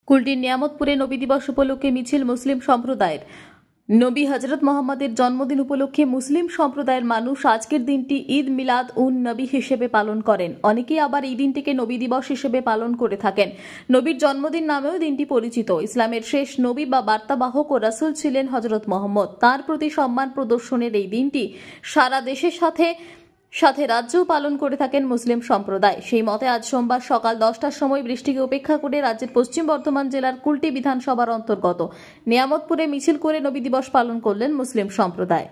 কুলটির নিয়ামতপুরে নবী দিবস উপলক্ষে মিছিল মুসলিম সম্প্রদায়ের। নবী হযরত মোহাম্মদের জন্মদিন উপলক্ষে মুসলিম সম্প্রদায়ের মানুষ আজকের দিনটি ঈদ মিলাদ উন নবী হিসেবে পালন করেন। অনেকেই আবার এই দিনটিকে নবী দিবস হিসেবে পালন করে থাকেন। নবীর জন্মদিন নামেও দিনটি পরিচিত। ইসলামের শেষ নবী বা বার্তাবাহক ও রাসূল ছিলেন হযরত মোহাম্মদ। তার প্রতি সম্মান প্রদর্শনের এই দিনটি সারা দেশের সাথে রাজ্যেও পালন করে থাকেন মুসলিম সম্প্রদায়। সেই মতে আজ সোমবার সকাল 10টার সময় বৃষ্টিকে উপেক্ষা করে রাজ্যের পশ্চিম বর্ধমান জেলার কুলটি বিধানসভার অন্তর্গত নিয়ামতপুরে মিছিল করে নবী দিবস পালন করলেন মুসলিম সম্প্রদায়।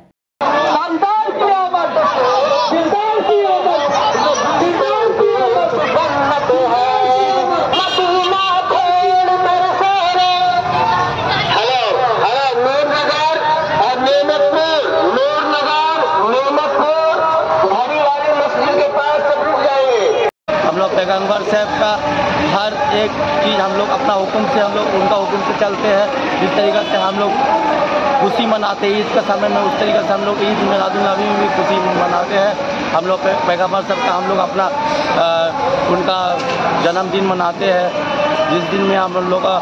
हम लोग पैगंबर साहब का हर एक चीज़ हम लोग अपना हुक्म से हम लोग उनका हुक्म से चलते हैं। जिस तरीक़े से हम लोग खुशी मनाते हैं ईद का समय में, उस तरीके से हम लोग ईद मिलादुन्नबी में भी खुशी मनाते हैं। हम लोग पैगंबर साहब का हम लोग अपना उनका जन्मदिन मनाते हैं। जिस दिन में हम लोग का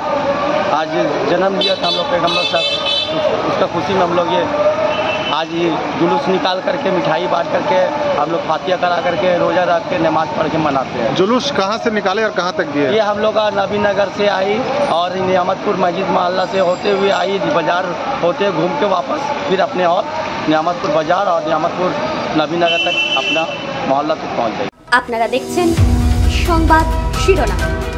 आज जन्म लिया था हम लोग पैगंबर साहब, उसका खुशी में हम लोग ये आज ये जुलूस निकाल करके मिठाई बांट करके हम लोग फातिया करा करके रोज़ा रख के नमाज पढ़ के मनाते हैं। जुलूस कहाँ से निकाले और कहाँ तक दिए? ये हम लोग का नबी नगर से आई और नियामतपुर मस्जिद मोहल्ला से होते हुए आई, बाजार होते घूम के वापस फिर अपने और नियामतपुर बाजार और नियामतपुर नबी नगर तक अपना मोहल्ला तक पहुँच गई। আপনারা দেখছেন সংবাদ শিরোনাম।